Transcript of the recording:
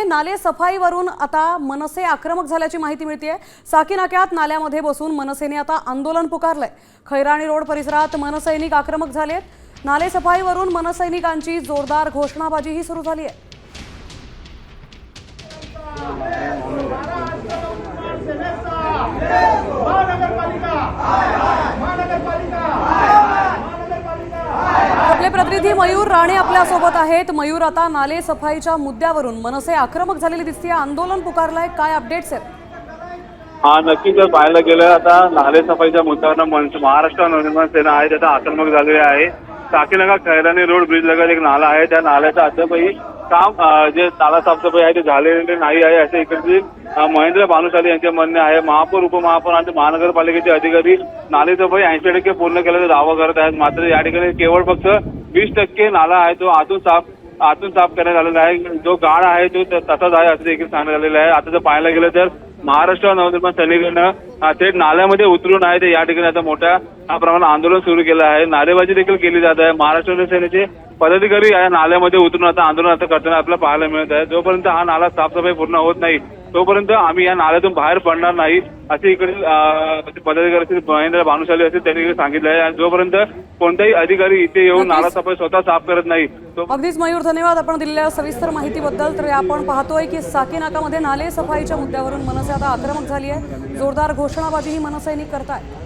नाले सफाईवरून आता मनसे आक्रमक झाल्याची माहिती मिळते। साकी नाक्यात नाल्यामध्ये बसून मनसेने आता आंदोलन पुकारलंय। खैराणी रोड परिसरात मनसैनिक आक्रमक झालेत। नाले सफाईवरून मनसैनिकांची जोरदार घोषणाबाजीही सुरू झाली आहे। आपले प्रतिनिधी मयूर राणे आपल्या सोबत आहेत। मयूर, आता नाले सफाईच्या मुद्द्यावरून मनसे आक्रमक झालेली दिसते, आंदोलन पुकारलंय, काय अपडेट्स आहेत? नक्कीच जर पाहायला गेलं आता नाले सफाईच्या मुद्द्यावर महाराष्ट्र नवनिर्माण सेना आहे त्याचा आक्रमक झालेले आहे। साकीनाका खैरानी रोड ब्रिज लगत एक नाला आहे, त्या नाल्याचं अद्यापही काम जे नाला साफसफाई आहे ते झालेले नाही आहे असे इकडचे महेंद्र भानुशाली यांचे म्हणणे आहे। महापौर, उपमहापौर आणि महानगरपालिकेचे अधिकारी नाले सफाई 80% पूर्ण केल्याचा दावा करत आहेत, मात्र या ठिकाणी केवळ फक्त 20% नाला आहे तो आतून साफ करण्यात आलेला आहे। जो गाळ आहे तो तसाच आहे असं देखील सांगण्यात आलेलं आहे। आता जर पाहायला गेलं तर महाराष्ट्र नवनिर्माण सैनिकांना थेट नाल्यामध्ये उतरून आहे ते या ठिकाणी आता मोठ्या प्रमाणात आंदोलन सुरू केलं आहे। नारेबाजी देखील केली जात आहे। महाराष्ट्र सेनेचे पदाधिकारी या नाल्यामध्ये उतरून आता आंदोलन करताना आपल्याला पाहायला मिळत आहे। जोपर्यंत हा नाला साफसफाई पूर्ण होत नाही तोपर्यंत आम्ही या नाल्यातून बाहेर पडणार नाही असे इकडील पदाधिकारी महेंद्र भानुशाली असे त्यांनी सांगितलं आहे। जोपर्यंत कोणताही अधिकारी इथे येऊन नाला सफाई स्वतः साफ करत नाही। अगदीच मयूर, धन्यवाद आपण दिलेल्या सविस्तर माहितीबद्दल। तर आपण पाहतोय की साकी नाकामध्ये नाले सफाईच्या मुद्द्यावरून मनसे आता आक्रमक झाली आहे। जोरदार घोषणाबाजी ही मनसैनिक करतायत।